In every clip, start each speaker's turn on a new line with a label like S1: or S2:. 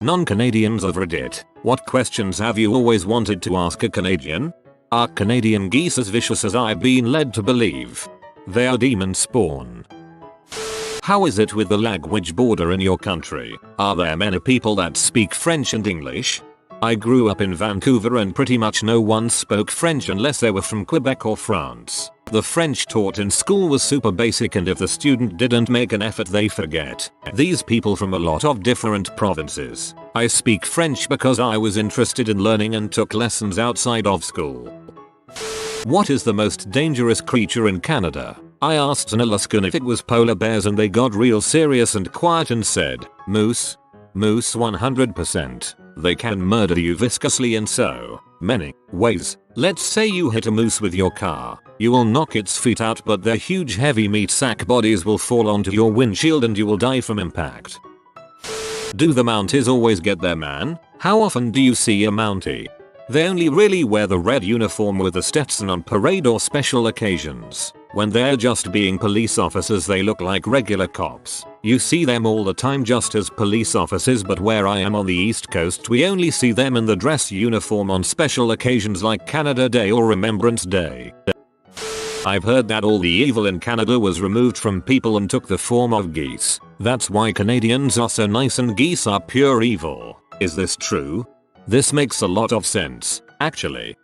S1: Non-Canadians of Reddit, what questions have you always wanted to ask a Canadian? Are Canadian geese as vicious as I've been led to believe? They are demon spawn. How is it with the language border in your country? Are there many people that speak French and English? I grew up in Vancouver and pretty much no one spoke French unless they were from Quebec or France. The French taught in school was super basic, and if the student didn't make an effort they forget. These people from a lot of different provinces. I speak French because I was interested in learning and took lessons outside of school. What is the most dangerous creature in Canada? I asked an Alaskan if it was polar bears and they got real serious and quiet and said, moose. Moose 100%. They can murder you viscously in so many ways. Let's say you hit a moose with your car. You will knock its feet out, but their huge heavy meat sack bodies will fall onto your windshield and you will die from impact. Do the Mounties always get their man? How often do you see a Mountie? They only really wear the red uniform with a Stetson on parade or special occasions. When they're just being police officers they look like regular cops. You see them all the time just as police officers, but where I am on the East Coast we only see them in the dress uniform on special occasions like Canada Day or Remembrance Day. I've heard that all the evil in Canada was removed from people and took the form of geese. That's why Canadians are so nice and geese are pure evil. Is this true? This makes a lot of sense, actually.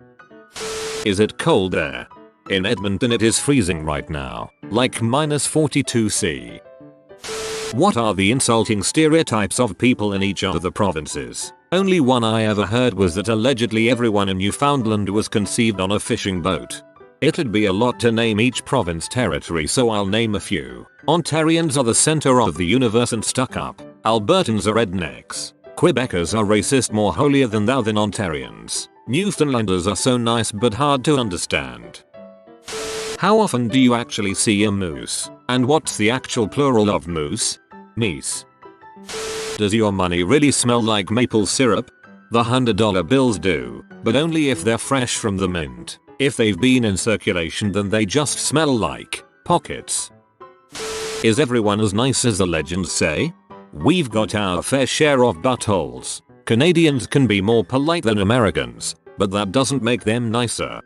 S1: Is it cold there? In Edmonton it is freezing right now, like -42°C. What are the insulting stereotypes of people in each of the provinces? Only one I ever heard was that allegedly everyone in Newfoundland was conceived on a fishing boat. It'd be a lot to name each province territory, so I'll name a few. Ontarians are the center of the universe and stuck up. Albertans are rednecks. Quebecers are racist, more holier than thou than Ontarians. Newfoundlanders are so nice but hard to understand. How often do you actually see a moose? And what's the actual plural of moose? Meese. Does your money really smell like maple syrup? The $100 bills do, but only if they're fresh from the mint. If they've been in circulation then they just smell like pockets. Is everyone as nice as the legends say? We've got our fair share of buttholes. Canadians can be more polite than Americans, but that doesn't make them nicer.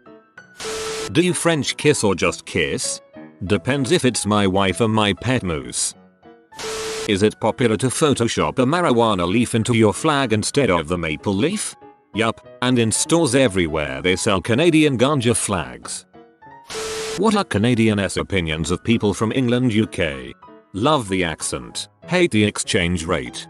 S1: Do you French kiss or just kiss? Depends if it's my wife or my pet moose. Is it popular to Photoshop a marijuana leaf into your flag instead of the maple leaf? Yup, and in stores everywhere they sell Canadian ganja flags. What are Canadians' opinions of people from England, UK? Love the accent, hate the exchange rate.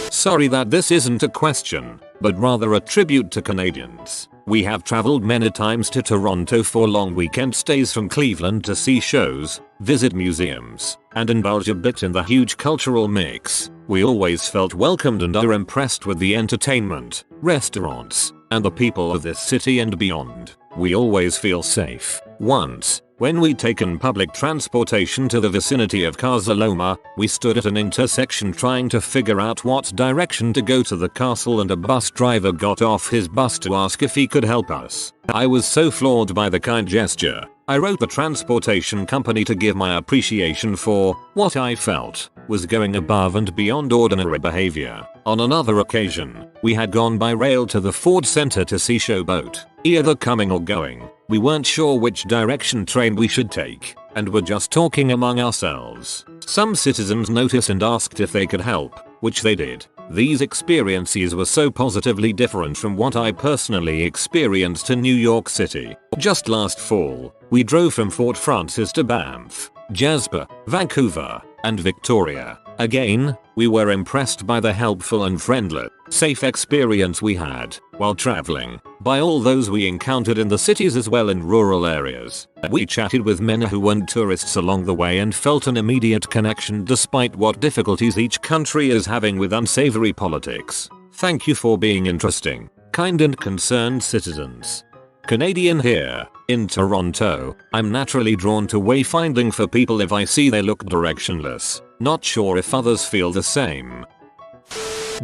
S1: Sorry that this isn't a question, but rather a tribute to Canadians. We have traveled many times to Toronto for long weekend stays from Cleveland to see shows, visit museums, and indulge a bit in the huge cultural mix. We always felt welcomed and are impressed with the entertainment, restaurants, and the people of this city and beyond. We always feel safe. Once, when we'd taken public transportation to the vicinity of Casa Loma, we stood at an intersection trying to figure out what direction to go to the castle, and a bus driver got off his bus to ask if he could help us. I was so floored by the kind gesture. I wrote the transportation company to give my appreciation for what I felt was going above and beyond ordinary behavior. On another occasion, we had gone by rail to the Ford Center to see Showboat, either coming or going. We weren't sure which direction train we should take, and were just talking among ourselves. Some citizens noticed and asked if they could help, which they did. These experiences were so positively different from what I personally experienced in New York City. Just last fall, we drove from Fort Frances to Banff, Jasper, Vancouver, and Victoria. Again, we were impressed by the helpful and friendly, safe experience we had while traveling, by all those we encountered in the cities as well in rural areas. We chatted with many who weren't tourists along the way and felt an immediate connection despite what difficulties each country is having with unsavory politics. Thank you for being interesting, kind and concerned citizens. Canadian here. In Toronto, I'm naturally drawn to wayfinding for people if I see they look directionless. Not sure if others feel the same.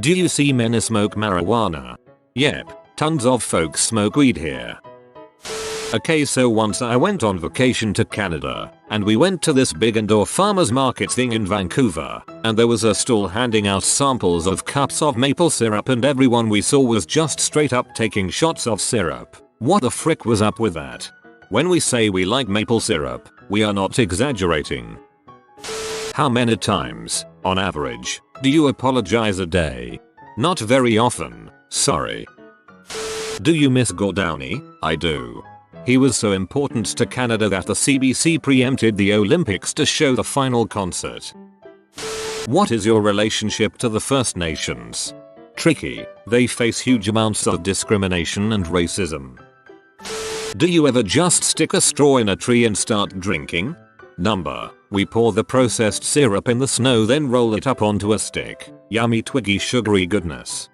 S1: Do you see many smoke marijuana? Yep, tons of folks smoke weed here. Okay, so once I went on vacation to Canada, and we went to this big indoor farmers market thing in Vancouver, and there was a stall handing out samples of cups of maple syrup and everyone we saw was just straight up taking shots of syrup. What the frick was up with that? When we say we like maple syrup, we are not exaggerating. How many times, on average, do you apologize a day? Not very often, sorry. Do you miss Gordownie? I do. He was so important to Canada that the CBC preempted the Olympics to show the final concert. What is your relationship to the First Nations? Tricky, they face huge amounts of discrimination and racism. Do you ever just stick a straw in a tree and start drinking? Number, we pour the processed syrup in the snow then roll it up onto a stick. Yummy twiggy sugary goodness.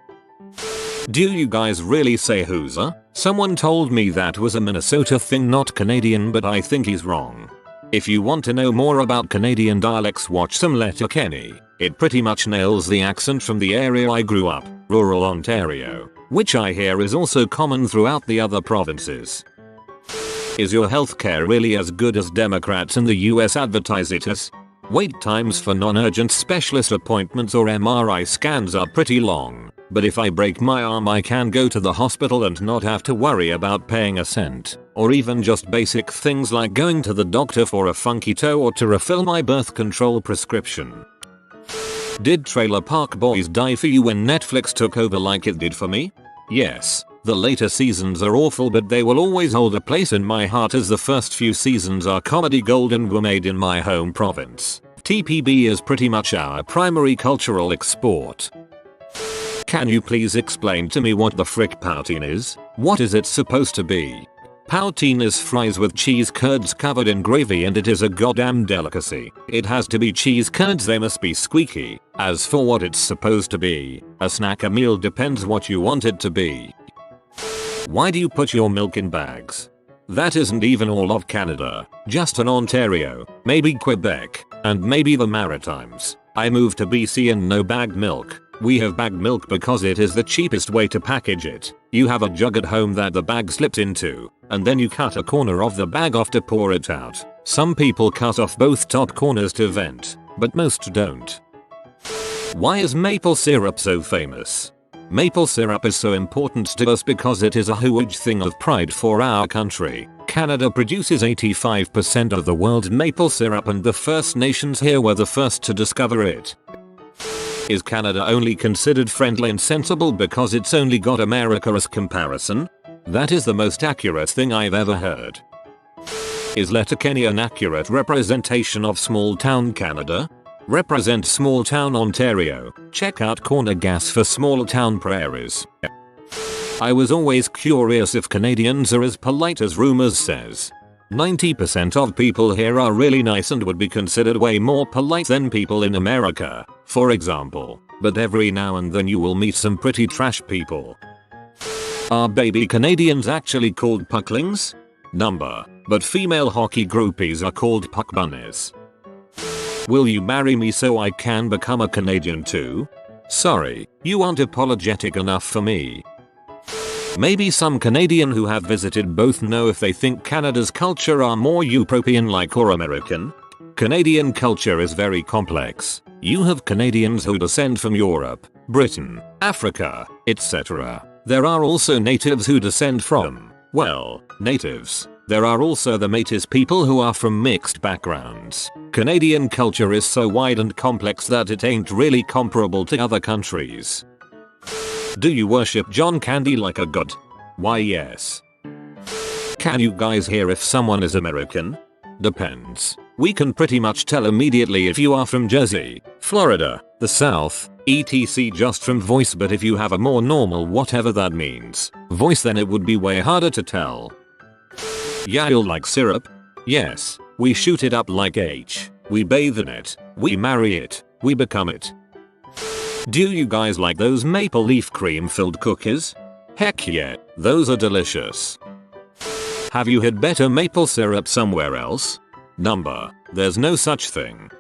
S1: Do you guys really say hoozer? Someone told me that was a Minnesota thing, not Canadian, but I think he's wrong. If you want to know more about Canadian dialects, watch some Letterkenny. It pretty much nails the accent from the area I grew up, rural Ontario, which I hear is also common throughout the other provinces. Is your healthcare really as good as Democrats in the US advertise it as? Wait times for non-urgent specialist appointments or MRI scans are pretty long, but if I break my arm I can go to the hospital and not have to worry about paying a cent, or even just basic things like going to the doctor for a funky toe or to refill my birth control prescription. Did Trailer Park Boys die for you when Netflix took over like it did for me? Yes. The later seasons are awful, but they will always hold a place in my heart as the first few seasons are comedy gold and were made in my home province. TPB is pretty much our primary cultural export. Can you please explain to me what the frick poutine is? What is it supposed to be? Poutine is fries with cheese curds covered in gravy and it is a goddamn delicacy. It has to be cheese curds, they must be squeaky. As for what it's supposed to be, a snack, a meal, depends what you want it to be. Why do you put your milk in bags? That isn't even all of Canada, just in Ontario, maybe Quebec, and maybe the Maritimes. I moved to BC and no bagged milk. We have bagged milk because it is the cheapest way to package it. You have a jug at home that the bag slips into, and then you cut a corner of the bag off to pour it out. Some people cut off both top corners to vent, but most don't. Why is maple syrup so famous? Maple syrup is so important to us because it is a huge thing of pride for our country. Canada produces 85% of the world's maple syrup and the First Nations here were the first to discover it. Is Canada only considered friendly and sensible because it's only got America as comparison? That is the most accurate thing I've ever heard. Is Letterkenny an accurate representation of small town Canada? Represent small town Ontario. Check out Corner Gas for small town prairies. I was always curious if Canadians are as polite as rumors says. 90% of people here are really nice and would be considered way more polite than people in America, for example, but every now and then you will meet some pretty trash people. Are baby Canadians actually called pucklings? Number, but female hockey groupies are called puck bunnies. Will you marry me so I can become a Canadian too? Sorry, you aren't apologetic enough for me. Maybe some Canadian who have visited both know if they think Canada's culture are more European-like or American. Canadian culture is very complex. You have Canadians who descend from Europe, Britain, Africa, etc. There are also natives who descend from, well, natives. There are also the Métis people who are from mixed backgrounds. Canadian culture is so wide and complex that it ain't really comparable to other countries. Do you worship John Candy like a god? Why yes. Can you guys hear if someone is American? Depends. We can pretty much tell immediately if you are from Jersey, Florida, the South, etc. just from voice, but if you have a more normal whatever that means voice then it would be way harder to tell. Yeah, you like syrup? Yes, we shoot it up like H. We bathe in it. We marry it. We become it. Do you guys like those maple leaf cream filled cookies? Heck yeah, those are delicious. Have you had better maple syrup somewhere else? Number, there's no such thing.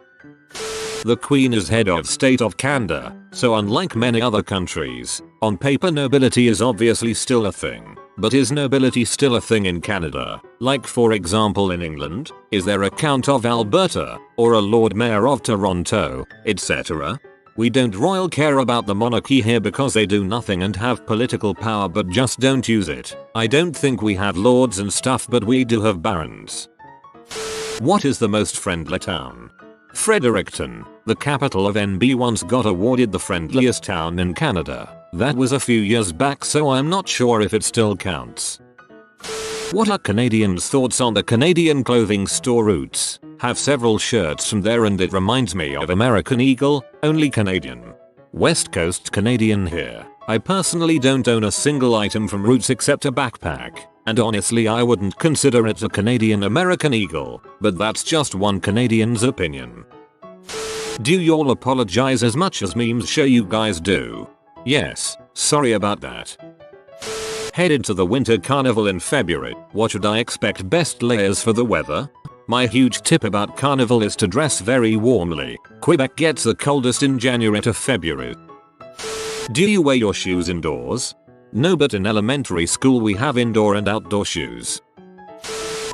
S1: The Queen is head of state of Canada, so unlike many other countries, on paper nobility is obviously still a thing. But is nobility still a thing in Canada? Like for example in England? Is there a Count of Alberta? Or a Lord Mayor of Toronto? Etc.? We don't royal care about the monarchy here because they do nothing and have political power but just don't use it. I don't think we have lords and stuff, but we do have barons. What is the most friendly town? Fredericton, the capital of NB, once got awarded the friendliest town in Canada. That was a few years back, so I'm not sure if it still counts. What are Canadians' thoughts on the Canadian clothing store Roots? Have several shirts from there and it reminds me of American Eagle, only Canadian. West Coast Canadian here. I personally don't own a single item from Roots except a backpack, and honestly I wouldn't consider it a Canadian American Eagle, but that's just one Canadian's opinion. Do y'all apologize as much as memes show you guys do? Yes, sorry about that. Headed to the winter carnival in February. What should I expect? Best layers for the weather? My huge tip about carnival is to dress very warmly. Quebec gets the coldest in January to February. Do you wear your shoes indoors? No, but in elementary school we have indoor and outdoor shoes.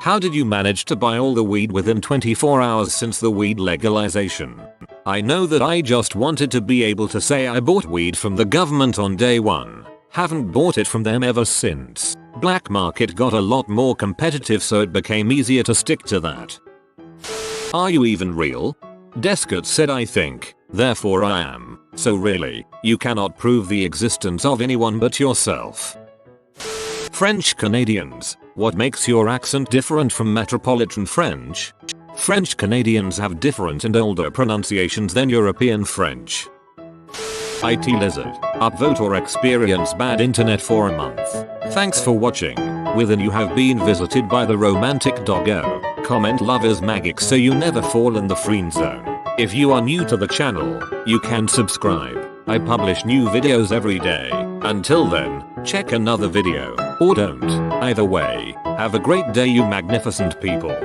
S1: How did you manage to buy all the weed within 24 hours since the weed legalization? I know that I just wanted to be able to say I bought weed from the government on day one. Haven't bought it from them ever since. Black market got a lot more competitive, so it became easier to stick to that. Are you even real? Descott said I think, therefore I am. So really, you cannot prove the existence of anyone but yourself. French Canadians, what makes your accent different from Metropolitan French? French Canadians have different and older pronunciations than European French. IT Lizard, upvote or experience bad internet for a month. Thanks for watching. Within you have been visited by the romantic doggo. Comment love is magic so you never fall in the friend zone. If you are new to the channel, you can subscribe. I publish new videos every day. Until then, check another video, or don't. Either way, have a great day you magnificent people.